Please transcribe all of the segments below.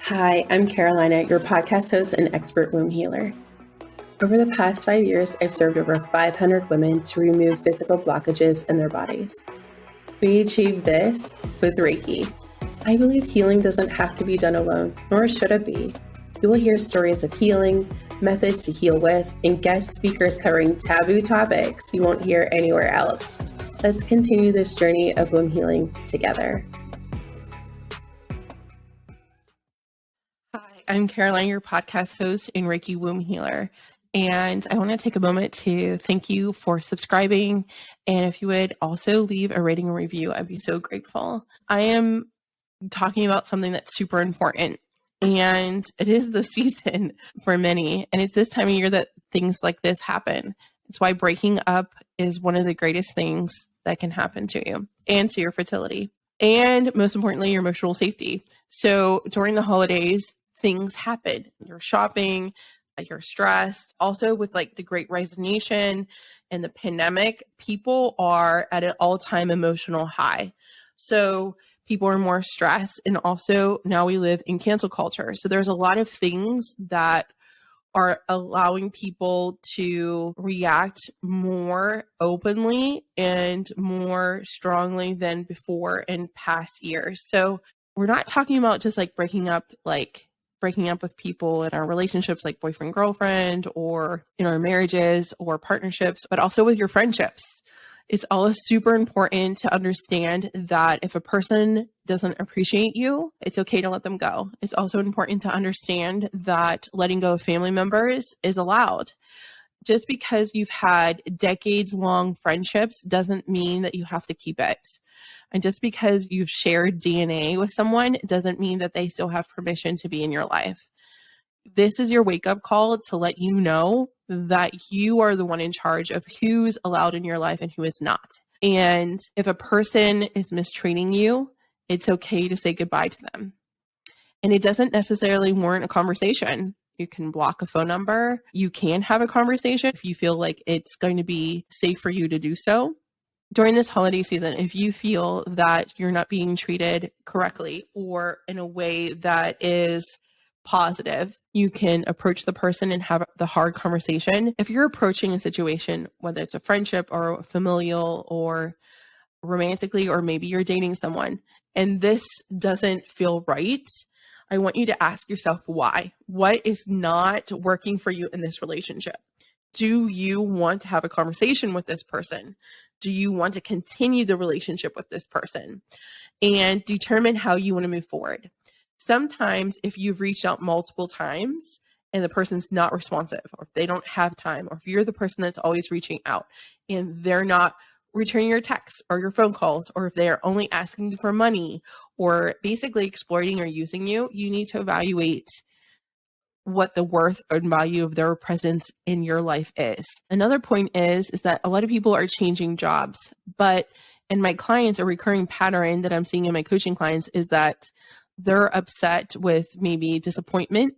Hi, I'm Carolina, your podcast host and expert womb healer. Over the past 5 years, I've served over 500 women to remove physical blockages in their bodies. We achieve this with Reiki. I believe healing doesn't have to be done alone, nor should it be. You will hear stories of healing, methods to heal with, and guest speakers covering taboo topics you won't hear anywhere else. Let's continue this journey of womb healing together. Hi, I'm Caroline, your podcast host and Reiki womb healer. And I want to take a moment to thank you for subscribing. And if you would also leave a rating and review, I'd be so grateful. I am talking about something that's super important. And it is the season for many. And it's this time of year that things like this happen. It's why breaking up is one of the greatest things that can happen to you and to your fertility. And most importantly, your emotional safety. So during the holidays, things happen. You're shopping, you're stressed. Also with like the Great Resignation and the pandemic, people are at an all-time emotional high. So people are more stressed. And also now we live in cancel culture. So there's a lot of things that are allowing people to react more openly and more strongly than before in past years. So we're not talking about just like breaking up with people in our relationships, like boyfriend, girlfriend, or in our marriages or partnerships, but also with your friendships. It's all super important to understand that if a person doesn't appreciate you, it's okay to let them go. It's also important to understand that letting go of family members is allowed. Just because you've had decades-long friendships doesn't mean that you have to keep it. And just because you've shared DNA with someone doesn't mean that they still have permission to be in your life. This is your wake-up call to let you know that you are the one in charge of who's allowed in your life and who is not. And if a person is mistreating you, it's okay to say goodbye to them. And it doesn't necessarily warrant a conversation. You can block a phone number. You can have a conversation if you feel like it's going to be safe for you to do so. During this holiday season, if you feel that you're not being treated correctly or in a way that is positive, you can approach the person and have the hard conversation. If you're approaching a situation, whether it's a friendship or familial or romantically, or maybe you're dating someone, and this doesn't feel right, I want you to ask yourself why. What is not working for you in this relationship? Do you want to have a conversation with this person? Do you want to continue the relationship with this person? And determine how you want to move forward. Sometimes if you've reached out multiple times and the person's not responsive, or if they don't have time, or if you're the person that's always reaching out and they're not returning your texts or your phone calls, or if they are only asking you for money or basically exploiting or using you, you need to evaluate what the worth and value of their presence in your life is. Another point is that a lot of people are changing jobs, but in my clients, a recurring pattern that I'm seeing in my coaching clients is that they're upset with maybe disappointment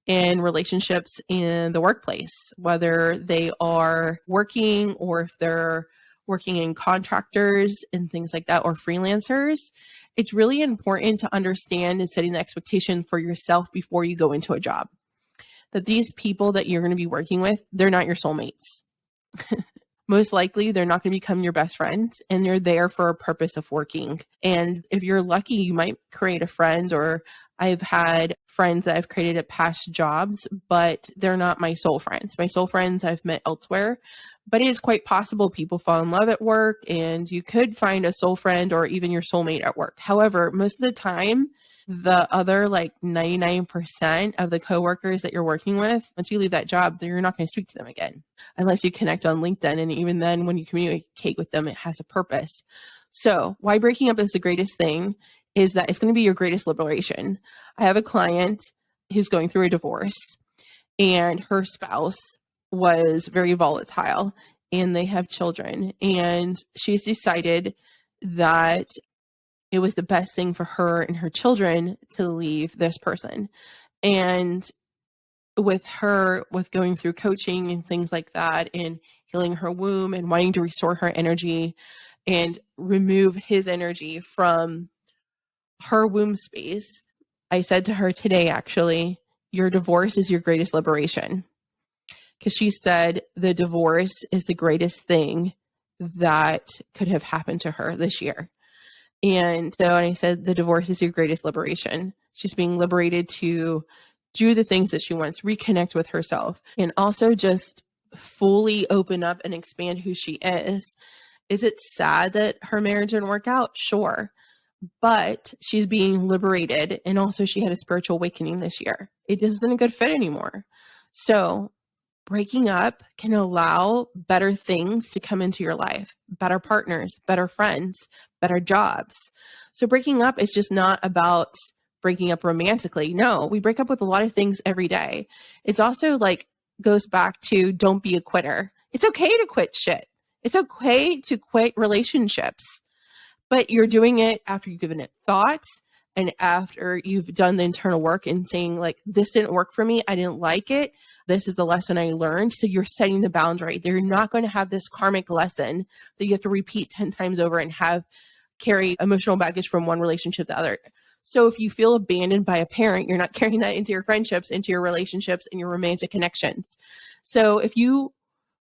in relationships in the workplace, whether they are working or if they're working in contractors and things like that, or freelancers. It's really important to understand and setting the expectation for yourself before you go into a job. That these people that you're going to be working with, they're not your soulmates. Most likely, they're not going to become your best friends, and they're there for a purpose of working. And if you're lucky, you might create a friend, or I've had friends that I've created at past jobs, but they're not my soul friends. My soul friends I've met elsewhere, but it is quite possible people fall in love at work, and you could find a soul friend or even your soulmate at work. However, most of the time, the other like 99% of the coworkers that you're working with, once you leave that job, you're not going to speak to them again unless you connect on LinkedIn. And even then, when you communicate with them, it has a purpose. So why breaking up is the greatest thing is that it's going to be your greatest liberation. I have a client who's going through a divorce, and her spouse was very volatile, and they have children, and she's decided that it was the best thing for her and her children to leave this person. And with her, with going through coaching and things like that, and healing her womb and wanting to restore her energy and remove his energy from her womb space, I said to her today, actually, your divorce is your greatest liberation. Because she said the divorce is the greatest thing that could have happened to her this year. And so I said, the divorce is your greatest liberation. She's being liberated to do the things that she wants, reconnect with herself, and also just fully open up and expand who she is. Is it sad that her marriage didn't work out? Sure. But she's being liberated. And also she had a spiritual awakening this year. It just isn't a good fit anymore. So breaking up can allow better things to come into your life, better partners, better friends, better jobs. So breaking up is just not about breaking up romantically. No, we break up with a lot of things every day. It's also like goes back to don't be a quitter. It's okay to quit shit. It's okay to quit relationships, but you're doing it after you've given it thought and after you've done the internal work and saying like, this didn't work for me. I didn't like it. This is the lesson I learned. So you're setting the boundary. You're not going to have this karmic lesson that you have to repeat 10 times over and have carry emotional baggage from one relationship to the other. So if you feel abandoned by a parent, you're not carrying that into your friendships, into your relationships, and your romantic connections. So if you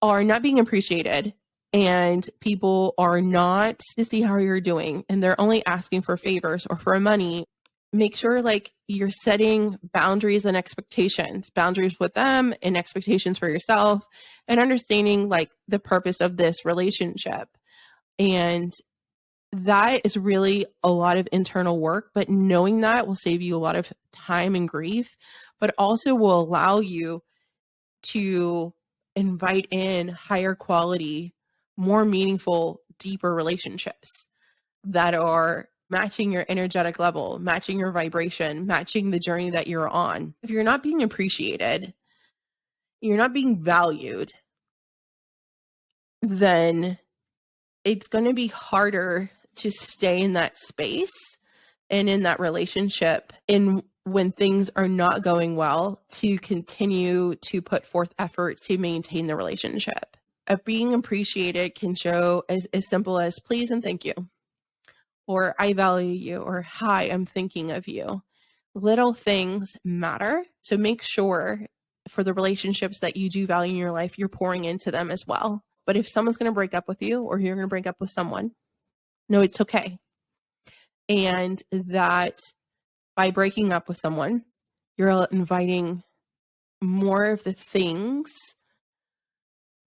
are not being appreciated and people are not to see how you're doing and they're only asking for favors or for money, make sure like you're setting boundaries and expectations, boundaries with them and expectations for yourself, and understanding like the purpose of this relationship. And that is really a lot of internal work, but knowing that will save you a lot of time and grief, but also will allow you to invite in higher quality, more meaningful, deeper relationships that are matching your energetic level, matching your vibration, matching the journey that you're on. If you're not being appreciated, you're not being valued, then it's going to be harder to stay in that space and in that relationship. And when things are not going well, to continue to put forth effort to maintain the relationship. Being appreciated can show as simple as please and thank you, or I value you, or hi, I'm thinking of you. Little things matter. So make sure for the relationships that you do value in your life, you're pouring into them as well. But if someone's going to break up with you or you're going to break up with someone, no, it's okay. And that by breaking up with someone, you're inviting more of the things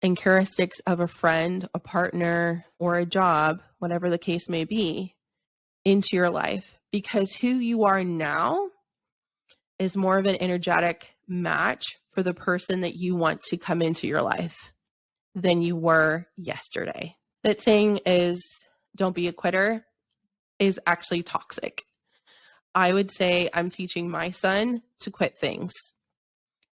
and characteristics of a friend, a partner, or a job, whatever the case may be, into your life. Because who you are now is more of an energetic match for the person that you want to come into your life than you were yesterday. That saying is, don't be a quitter, is actually toxic. I would say I'm teaching my son to quit things.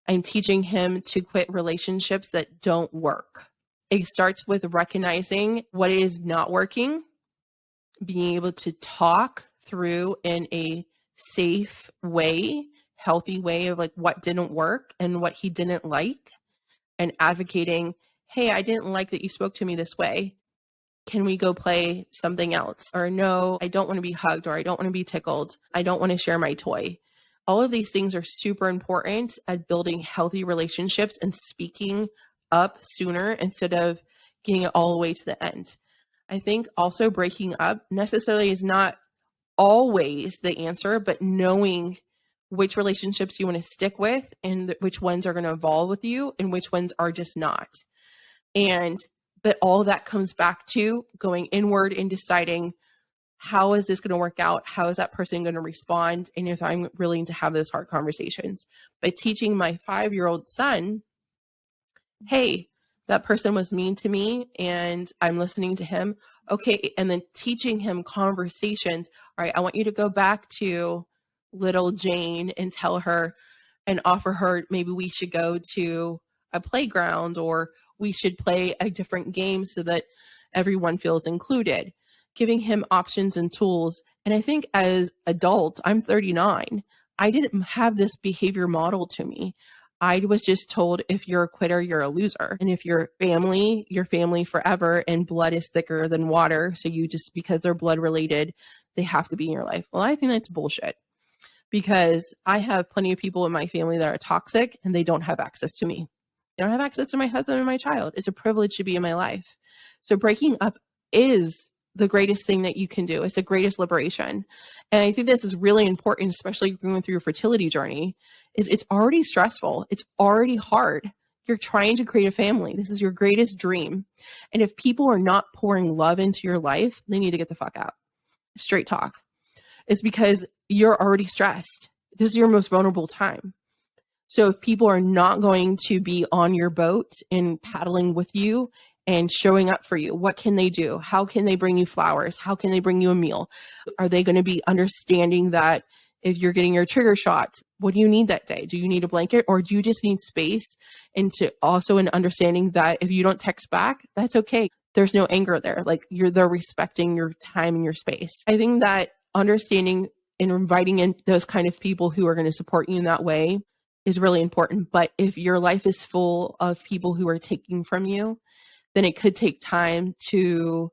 I'm teaching him to quit relationships that don't work. It starts with recognizing what is not working, being able to talk through in a safe way, healthy way of like what didn't work and what he didn't like, and advocating, hey, I didn't like that you spoke to me this way. Can we go play something else? Or no, I don't want to be hugged, or I don't want to be tickled. I don't want to share my toy. All of these things are super important at building healthy relationships and speaking up sooner instead of getting it all the way to the end. I think also breaking up necessarily is not always the answer, but knowing which relationships you want to stick with and which ones are going to evolve with you and which ones are just not. But all of that comes back to going inward and deciding, how is this going to work out? How is that person going to respond? And if I'm willing to have those hard conversations. By teaching my 5-year-old son, hey, that person was mean to me and I'm listening to him. Okay. And then teaching him conversations. All right, I want you to go back to little Jane and tell her and offer her, maybe we should go to a playground, or we should play a different game so that everyone feels included, giving him options and tools. And I think as adults, I'm 39, I didn't have this behavior model to me. I was just told, if you're a quitter, you're a loser. And if you're family forever, and blood is thicker than water. So you just, because they're blood related, they have to be in your life. Well, I think that's bullshit. because I have plenty of people in my family that are toxic and they don't have access to me. They don't have access to my husband and my child. It's a privilege to be in my life. So breaking up is the greatest thing that you can do. It's the greatest liberation. And I think this is really important, especially going through your fertility journey, is it's already stressful. It's already hard. You're trying to create a family. This is your greatest dream. And if people are not pouring love into your life, they need to get the fuck out. Straight talk. It's because you're already stressed. This is your most vulnerable time. So if people are not going to be on your boat and paddling with you and showing up for you, what can they do? How can they bring you flowers? How can they bring you a meal? Are they going to be understanding that if you're getting your trigger shots, what do you need that day? Do you need a blanket, or do you just need space? And to also an understanding that if you don't text back, that's okay. There's no anger there. Like they're respecting your time and your space. I think that understanding and inviting in those kind of people who are going to support you in that way is really important. But if your life is full of people who are taking from you, then it could take time to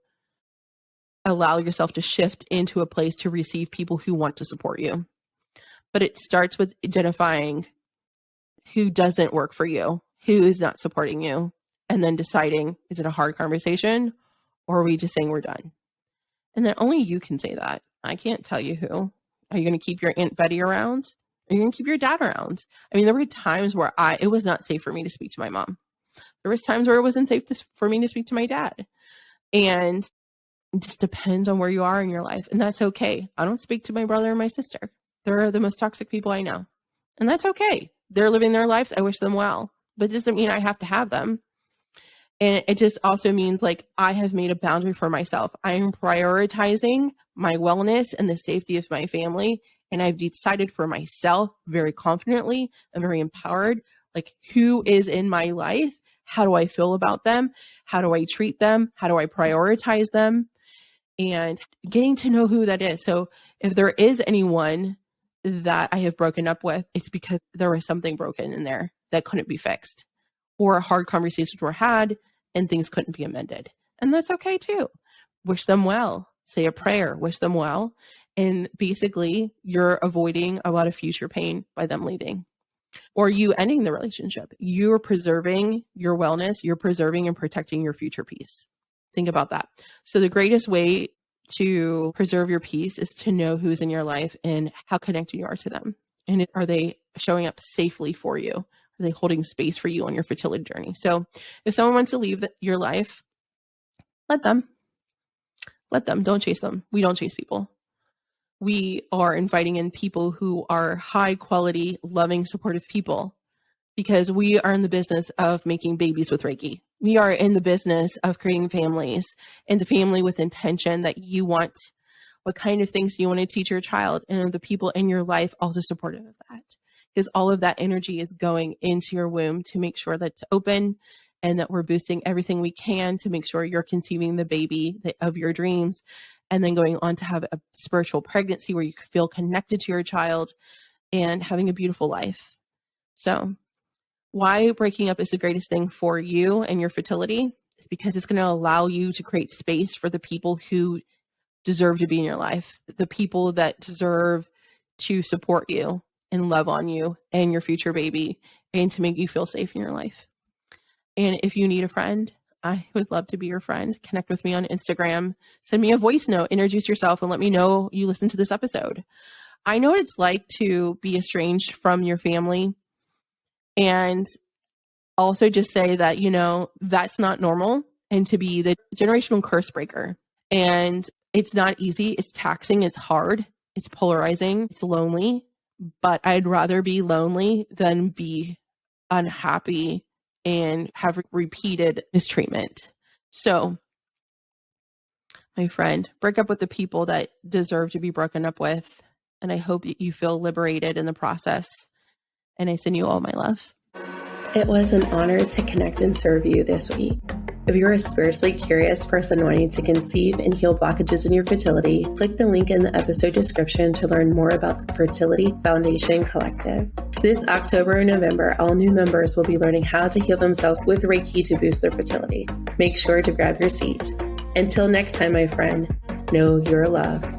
allow yourself to shift into a place to receive people who want to support you. But it starts with identifying who doesn't work for you, who is not supporting you, and then deciding, is it a hard conversation, or are we just saying we're done? And then only you can say that. I can't tell you who. Are you going to keep your Aunt Betty around? Are you going to keep your dad around? I mean, there were times where it was not safe for me to speak to my mom. There was times where it wasn't safe for me to speak to my dad. And it just depends on where you are in your life. And that's okay. I don't speak to my brother and my sister. They're the most toxic people I know. And that's okay. They're living their lives. I wish them well. But it doesn't mean I have to have them. And it just also means like I have made a boundary for myself. I am prioritizing my wellness and the safety of my family. And I've decided for myself very confidently and very empowered, like who is in my life? How do I feel about them? How do I treat them? How do I prioritize them? And getting to know who that is. So if there is anyone that I have broken up with, it's because there was something broken in there that couldn't be fixed, or hard conversations were had and things couldn't be amended. And that's okay too. Wish them well, say a prayer, wish them well. And basically you're avoiding a lot of future pain by them leaving or you ending the relationship. You're preserving your wellness. You're preserving and protecting your future peace. Think about that. So the greatest way to preserve your peace is to know who's in your life and how connected you are to them. And are they showing up safely for you? Are they holding space for you on your fertility journey? So if someone wants to leave your life, let them. Don't chase them. We don't chase people. We are inviting in people who are high quality, loving, supportive people, because we are in the business of making babies with Reiki. We are in the business of creating families, and the family with intention that you want. What kind of things do you want to teach your child? And are the people in your life also supportive of that? Because all of that energy is going into your womb to make sure that it's open and that we're boosting everything we can to make sure you're conceiving the baby of your dreams, and then going on to have a spiritual pregnancy where you feel connected to your child and having a beautiful life. So why breaking up is the greatest thing for you and your fertility is because it's going to allow you to create space for the people who deserve to be in your life, the people that deserve to support you and love on you and your future baby, and to make you feel safe in your life. And if you need a friend, I would love to be your friend. Connect with me on Instagram. Send me a voice note, introduce yourself, and let me know you listened to this episode. I know what it's like to be estranged from your family. And also just say that, that's not normal, and to be the generational curse breaker. And it's not easy. It's taxing. It's hard. It's polarizing. It's lonely. But I'd rather be lonely than be unhappy and have repeated mistreatment. So, my friend, break up with the people that deserve to be broken up with. And I hope you feel liberated in the process. And I send you all my love. It was an honor to connect and serve you this week. If you're a spiritually curious person wanting to conceive and heal blockages in your fertility, click the link in the episode description to learn more about the Fertility Foundation Collective. This October and November, all new members will be learning how to heal themselves with Reiki to boost their fertility. Make sure to grab your seat. Until next time, my friend, know you're loved.